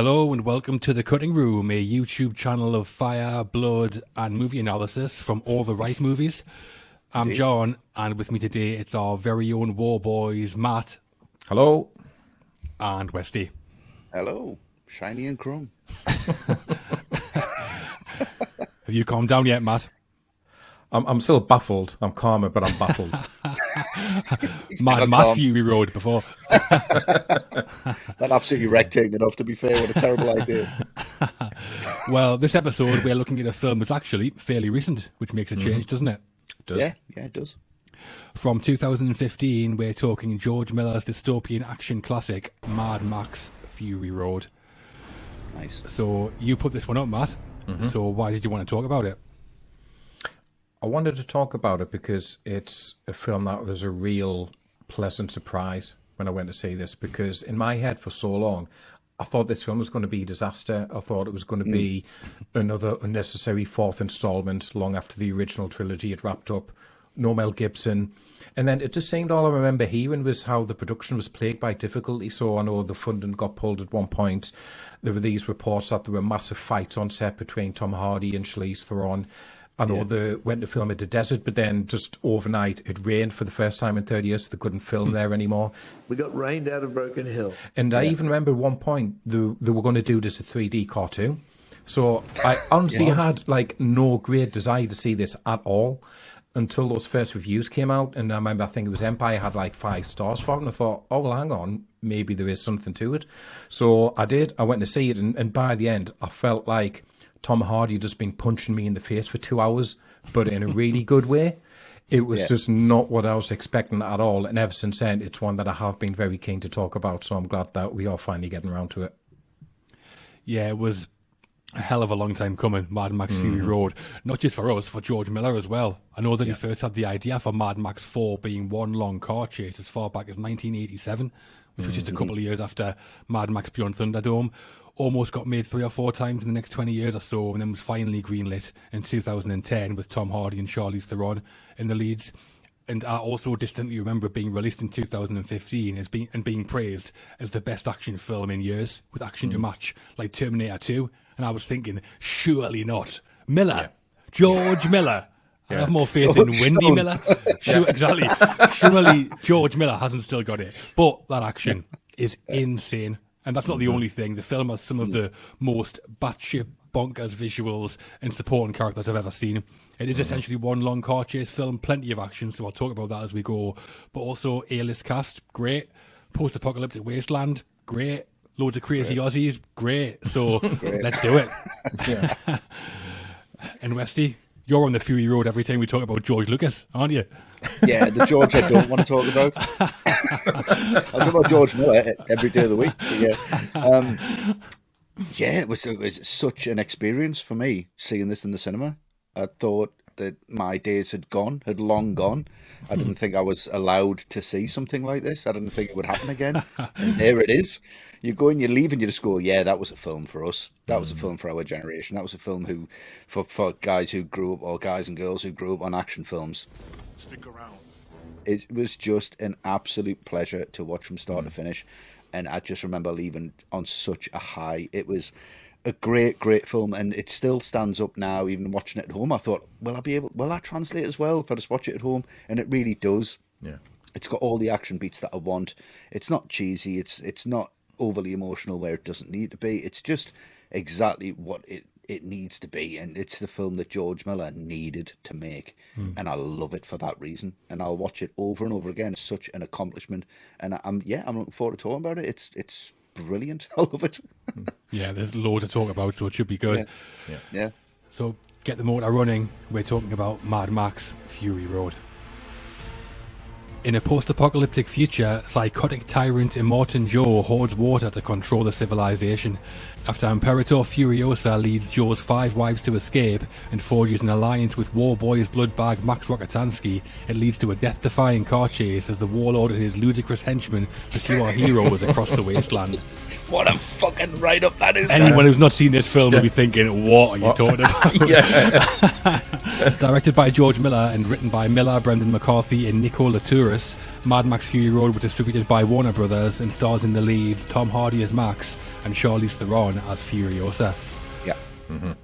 Hello and welcome to The Cutting Room, a YouTube channel of fire, blood and movie analysis from all the right movies. I'm John, and with me today it's our very own war boys, Matt. Hello. And Westy. Hello. Shiny and chrome. Have you calmed down yet, Matt? I'm still baffled. I'm calmer, but I'm baffled. Mad Matthew we rode before. That absolutely wrecked it enough, to be fair. What a terrible idea. Well, this episode we're looking at a film that's actually fairly recent, which makes a change, doesn't it? It does. Yeah, it does. From 2015, we're talking George Miller's dystopian action classic, Mad Max Fury Road. Nice. So you put this one up, Matt. So why did you want to talk about it? I wanted to talk about it because it's a film that was a real pleasant surprise when I went to see this, because in my head for so long, I thought this film was going to be a disaster. I thought it was going to be another unnecessary fourth installment long after the original trilogy had wrapped up. No Mel Gibson. And then it just seemed all I remember hearing was how the production was plagued by difficulty. So I know the funding got pulled at one point. There were these reports that there were massive fights on set between Tom Hardy and Charlize Theron. I know they went to film at the desert, but then just overnight it rained for the first time in 30 years. So they couldn't film there anymore. We got rained out of Broken Hill. And I even remember at one point they were going to do this a 3D cartoon. So I honestly had like no great desire to see this at all until those first reviews came out. And I remember, I think it was Empire had like 5 stars for it. And I thought, oh, well, hang on, maybe there is something to it. So I did. I went to see it. And by the end, I felt like Tom Hardy had just been punching me in the face for 2 hours, but in a really good way. It was just not what I was expecting at all. And ever since then, it's one that I have been very keen to talk about. So I'm glad that we are finally getting around to it. Yeah, it was a hell of a long time coming, Mad Max Fury Road. Not just for us, for George Miller as well. I know that he first had the idea for Mad Max 4 being one long car chase as far back as 1987, which was just a couple of years after Mad Max Beyond Thunderdome. Almost got made 3 or 4 times in the next 20 years or so, and then was finally greenlit in 2010 with Tom Hardy and Charlize Theron in the leads. And I also distinctly remember it being released in 2015 as being praised as the best action film in years, with action to match, like Terminator 2. And I was thinking, surely not. Miller, George Miller. I have more faith in Wendy Miller. Exactly. Surely George Miller hasn't still got it. But that action is insane. And that's not the only thing. The film has some of the most batshit bonkers visuals and supporting characters I've ever seen. It is essentially one long car chase film, plenty of action, so I'll talk about that as we go. But also A-list cast, great. Post-apocalyptic wasteland, great. Loads of crazy Aussies, great. So let's do it. And Westy, you're on the Fury Road every time we talk about George Lucas, aren't you? Yeah, the George I don't want to talk about. I talk about George Miller every day of the week. It was such an experience for me seeing this in the cinema. I thought that my days had long gone. I didn't think I was allowed to see something like this. I didn't think it would happen again. And there it is. You go and you leave and you just go, yeah, that was a film for us. That was a film for our generation. That was a film for guys who grew up, or guys and girls who grew up on action films. Stick around. It was just an absolute pleasure to watch from start to finish. And I just remember leaving on such a high. It was a great film, and it still stands up now, even watching it at home. I thought, will that translate as well if I just watch it at home? And it really does. Yeah. It's got all the action beats that I want. It's not cheesy. It's not overly emotional where it doesn't need to be. It's just exactly what it needs to be, and it's the film that George Miller needed to make, and I love it for that reason, and I'll watch it over and over again. It's such an accomplishment, and I'm looking forward to talking about it. It's brilliant. I love it. Yeah, there's loads to talk about, so it should be good. Yeah. So get the motor running. We're talking about Mad Max Fury Road. In a post-apocalyptic future, psychotic tyrant Immortan Joe hoards water to control the civilization. After Imperator Furiosa leads Joe's 5 wives to escape and forges an alliance with war boy's bloodbag Max Rockatansky, it leads to a death-defying car chase as the warlord and his ludicrous henchmen pursue our heroes across the wasteland. What a fucking write-up that is. Anyone who's not seen this film will be thinking, what are you talking about? Directed by George Miller and written by Miller, Brendan McCarthy and Nico Laturis, Mad Max Fury Road was distributed by Warner Brothers and stars in the leads Tom Hardy as Max, and Charlize Theron as Furiosa. Yeah.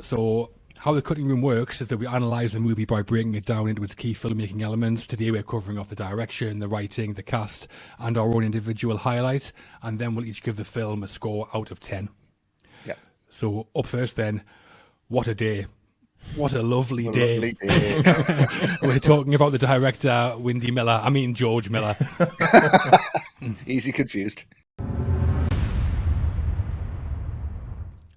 So how the cutting room works is that we analyse the movie by breaking it down into its key filmmaking elements. Today we're covering off the direction, the writing, the cast, and our own individual highlights, and then we'll each give the film a score out of 10. Yeah. So up first then, what a day. What a lovely day. Lovely day. We're talking about the director, George Miller. Easy confused.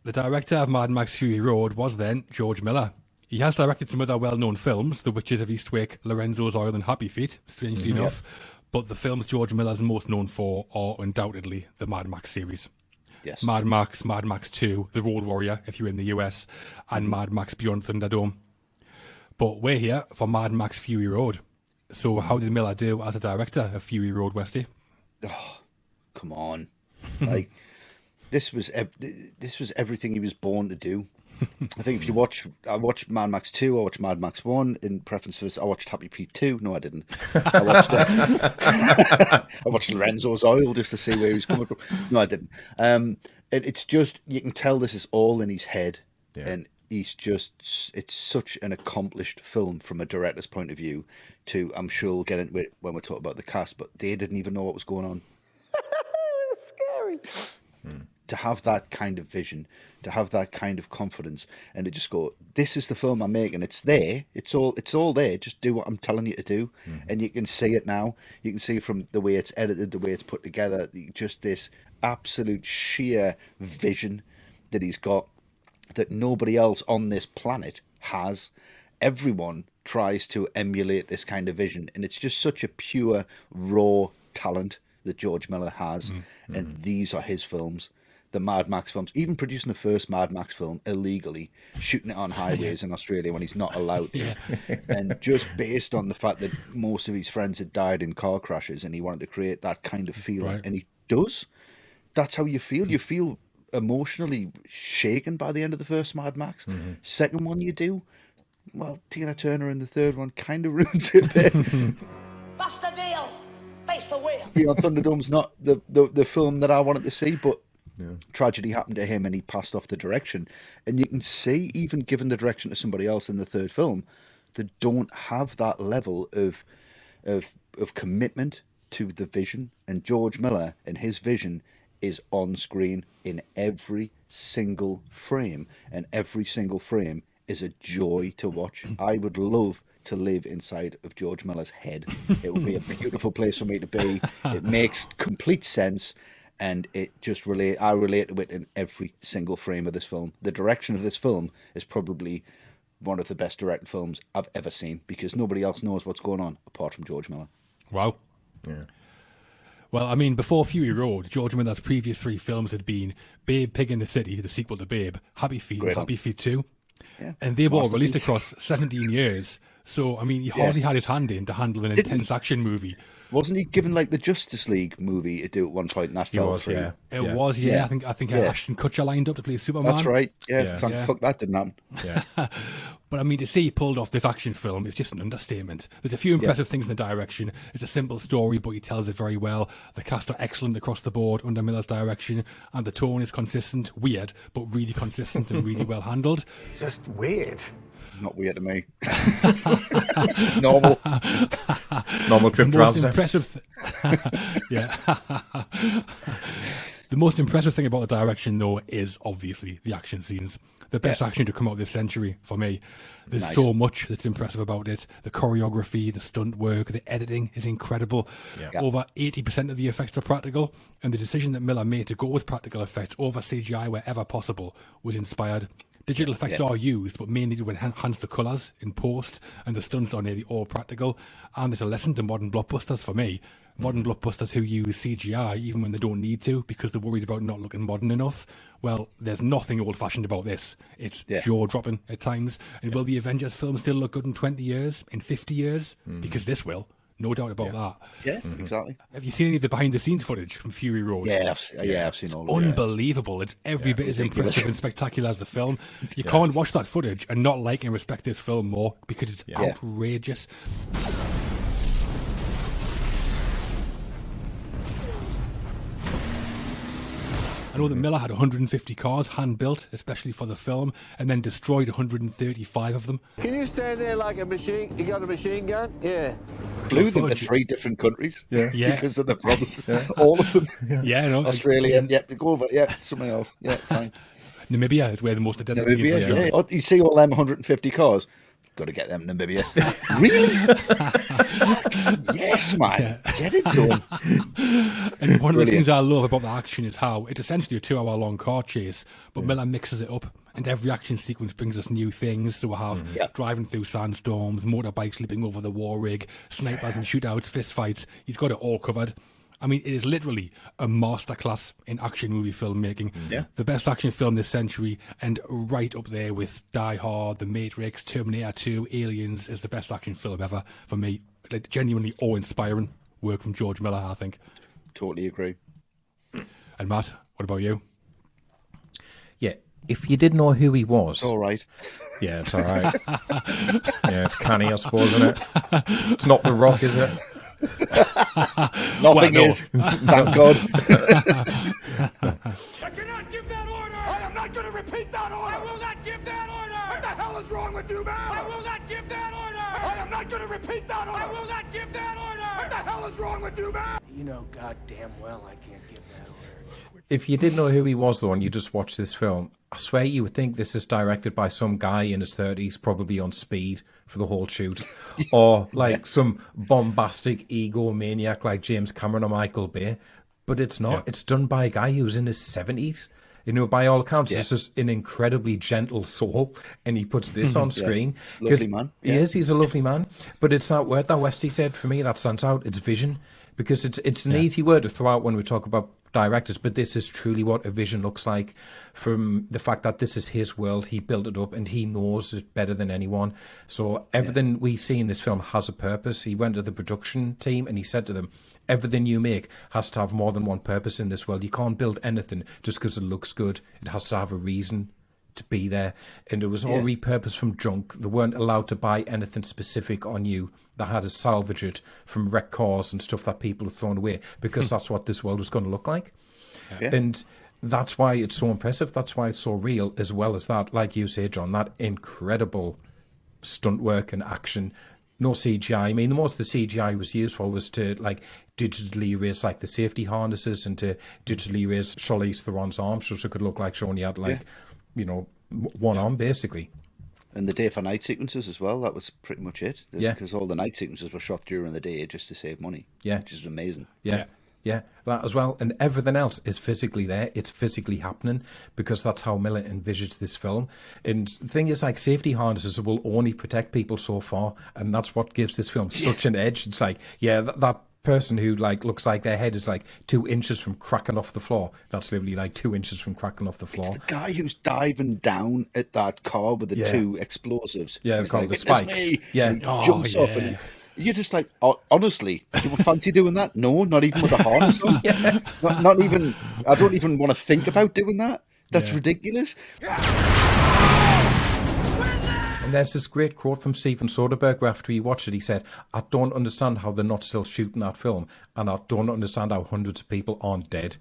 The director of Mad Max Fury Road was then George Miller. He has directed some other well-known films, The Witches of Eastwick, Lorenzo's Oil and Happy Feet, strangely enough, but the films George Miller's most known for are undoubtedly the Mad Max series. Yes. Mad Max 2, The Road Warrior, if you're in the US, and Mad Max Beyond Thunderdome. But we're here for Mad Max Fury Road. So how did Miller do as a director of Fury Road, Westy? Oh, come on. Like, this was everything he was born to do. I think if you I watched Mad Max 2, I watched Mad Max 1. In preference for this, I watched Happy Feet 2. No, I didn't. I watched Lorenzo's Oil just to see where he was coming from. No, I didn't. It's just, you can tell this is all in his head. Yeah. And it's such an accomplished film from a director's point of view to, I'm sure we'll get into it when we talk about the cast, but they didn't even know what was going on. It's scary. To have that kind of vision, to have that kind of confidence, and to just go, this is the film I'm making. It's there. It's all there. Just do what I'm telling you to do. And you can see it now. You can see from the way it's edited, the way it's put together, just this absolute sheer vision that he's got that nobody else on this planet has. Everyone tries to emulate this kind of vision, and it's just such a pure, raw talent that George Miller has. And these are his films. The Mad Max films, even producing the first Mad Max film illegally, shooting it on highways in Australia when he's not allowed to. And just based on the fact that most of his friends had died in car crashes and he wanted to create that kind of feeling. Right. And he does. That's how you feel. You feel emotionally shaken by the end of the first Mad Max. Second one you do, well, Tina Turner in the third one kind of ruins it a bit. What's the deal? Face the wheel. Beyond Thunderdome's not the film that I wanted to see, but tragedy happened to him and he passed off the direction. And you can see, even given the direction to somebody else in the third film, they don't have that level of commitment to the vision. And George Miller and his vision is on screen in every single frame, and every single frame is a joy to watch. I would love to live inside of George Miller's head. It would be a beautiful place for me to be. It makes complete sense. And I relate to it in every single frame of this film. The direction of this film is probably one of the best directed films I've ever seen, because nobody else knows what's going on apart from George Miller. Wow. Yeah. Well, I mean, before Fury Road, George Miller's previous 3 films had been Babe, Pig in the City, the sequel to Babe, Happy Feet, Happy Feet 2. Yeah. And they were all released across 17 years. So, I mean, he hardly had his hand in to handle an intense action movie. Wasn't he given like the Justice League movie to do at one point, and that fell through? Yeah. It was, yeah. I think Ashton Kutcher lined up to play Superman. That's right. Yeah. Fuck, that didn't happen. Yeah. But I mean, to see he pulled off this action film is just an understatement. There's a few impressive things in the direction. It's a simple story, but he tells it very well. The cast are excellent across the board under Miller's direction, and the tone is consistent, weird, but really consistent and really well handled. Just weird. Not weird to me. Normal. Normal trip The to most Asda. impressive, yeah. The most impressive thing about the direction, though, is obviously the action scenes. The best action to come out this century for me. There's so much that's impressive about it. The choreography, the stunt work, the editing is incredible. Over 80% of the effects are practical, and the decision that Miller made to go with practical effects over CGI wherever possible was inspired. Digital effects are used, but mainly to enhance the colours in post, and the stunts are nearly all practical. And there's a lesson to modern blockbusters for me. Modern blockbusters who use CGI even when they don't need to because they're worried about not looking modern enough. Well, there's nothing old-fashioned about this. It's jaw-dropping at times. And will the Avengers film still look good in 20 years, in 50 years? Because this will. No doubt about that. Yeah, exactly. Have you seen any of the behind-the-scenes footage from Fury Road? Yeah, I've seen all of it. Unbelievable. It's every bit as impressive and spectacular as the film. You can't watch that footage and not like and respect this film more because it's outrageous. I know that Miller had 150 cars hand-built, especially for the film, and then destroyed 135 of them. Can you stand there like a machine? You got a machine gun? Yeah. Flew them to 3 different countries Yeah. because of the problems. All of them. Yeah, no. Australia, go over. Yeah, something else. Yeah, fine. Namibia is where the most of the desert Namibia, seems to be. Oh, you see all them 150 cars? Got to get them Namibia. Really? Yes, man. Get it done. And one of the things I love about the action is how it's essentially a 2-hour-long car chase, but Miller mixes it up, and every action sequence brings us new things. So we have driving through sandstorms, motorbikes leaping over the war rig, snipers and shootouts, fistfights. He's got it all covered. I mean, it is literally a masterclass in action movie filmmaking. Yeah. The best action film this century, and right up there with Die Hard, The Matrix, Terminator 2, Aliens is the best action film ever for me. Like, genuinely awe-inspiring work from George Miller, I think. Totally agree. And Matt, what about you? Yeah, if you didn't know who he was... It's all right. Yeah, it's all right. Yeah, it's canny, I suppose, isn't it? It's not The Rock, is it? Nothing is. Thank God. I cannot give that order! I am not going to repeat that order! I will not give that order! What the hell is wrong with you, man? I will not give that order! I am not going to repeat that order! I will not give that order! What the hell is wrong with you, man? You know goddamn well I can't give that order. If you didn't know who he was, though, and you just watched this film, I swear you would think this is directed by some guy in his 30s, probably on speed for the whole shoot, or like some bombastic egomaniac like James Cameron or Michael Bay. But it's not. Yeah. It's done by a guy who's in his 70s. You know, by all accounts, he's just an incredibly gentle soul, and he puts this on screen. Lovely man. He is. He's a lovely man. But it's that word that Westy said for me that stands out. It's vision, because it's an easy word to throw out when we talk about directors, but this is truly what a vision looks like, from the fact that this is his world. He built it up and he knows it better than anyone. So everything we see in this film has a purpose. He went to the production team and he said to them, everything you make has to have more than one purpose in this world. You can't build anything just because it looks good. It has to have a reason to be there. And it was all repurposed from junk. They weren't allowed to buy anything specific on you. They had to salvage it from wrecked cars and stuff that people had thrown away, because that's what this world was going to look like. And that's why it's so impressive. That's why it's so real, as well as that, like you say, John, that incredible stunt work and action. No CGI. I mean, the most the CGI was used for was to like digitally erase like the safety harnesses and to digitally erase Charlize Theron's arms, so it could look like she only had like, you know, one arm basically. And the day for night sequences as well, that was pretty much it. Yeah. Because all the night sequences were shot during the day just to save money. Yeah. Which is amazing. Yeah, that as well. And everything else is physically there. It's physically happening, because that's how Miller envisaged this film. And the thing is, like, safety harnesses will only protect people so far, and that's what gives this film such an edge. It's like, that person who like looks like their head is like 2 inches from cracking off the floor. That's literally like 2 inches from cracking off the floor. It's the guy who's diving down at that car with the 2 explosives. Yeah, He's called like, the spikes. "It's me," Yeah. and he jumps off and you're just like, honestly, do you fancy doing that? No, not even with a harness on. Not even. I don't even want to think about doing that. That's ridiculous. And there's this great quote from Steven Soderbergh after he watched it. He said, I don't understand how they're not still shooting that film, and I don't understand how hundreds of people aren't dead.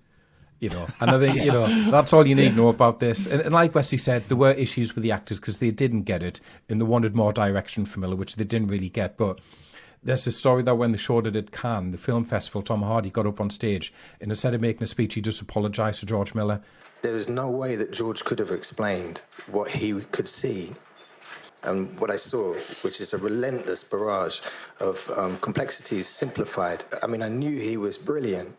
You know, and I think, you know, that's all you need to know about this. And like Wesley said, there were issues with the actors because they didn't get it, and they wanted more direction from Miller, which they didn't really get. But there's a story that when they showed it at Cannes, the film festival, Tom Hardy got up on stage, and instead of making a speech, he just apologised to George Miller. There was no way that George could have explained what he could see and what I saw, which is a relentless barrage of complexities simplified. I mean, I knew he was brilliant,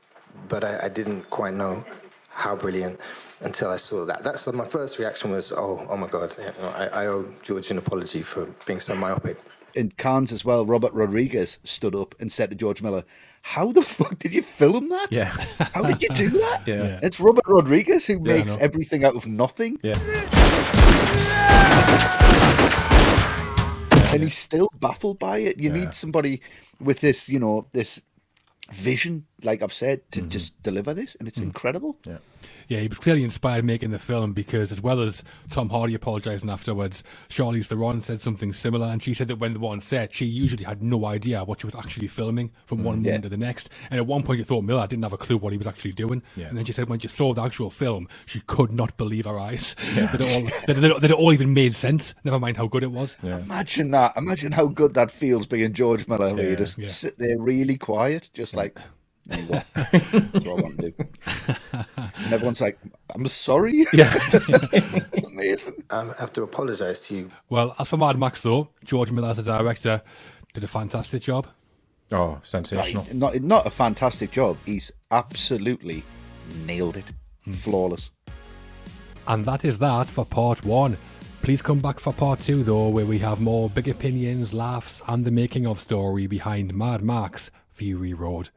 but I didn't quite know how brilliant until I saw that. That's my first reaction was, oh my God, I owe George an apology for being so myopic. In Cannes as well, Robert Rodriguez stood up and said to George Miller, how the fuck did you film that? Yeah. How did you do that? Yeah. It's Robert Rodriguez who makes everything out of nothing. Yeah. And he's still baffled by it. You need somebody with this, you know, this vision, like I've said, to just deliver this, and it's incredible. Yeah, he was clearly inspired making the film because, as well as Tom Hardy apologising afterwards, Charlize Theron said something similar, and she said that when they were on set, she usually had no idea what she was actually filming from one moment to the next. And at one point, you thought Miller didn't have a clue what he was actually doing. Yeah. And then she said when she saw the actual film, she could not believe her eyes. Yeah. that it all even made sense, never mind how good it was. Yeah. Imagine that. Imagine how good that feels being George Miller, where you just sit there really quiet, just like... There you go. That's what I want to do. And everyone's like, I'm sorry. Yeah. Amazing. I have to apologise to you. Well, as for Mad Max, though, George Miller as a director did a fantastic job. Oh, sensational. Not a fantastic job. He's absolutely nailed it. Flawless. And that is that for part 1. Please come back for part 2, though, where we have more big opinions, laughs, and the making of story behind Mad Max Fury Road.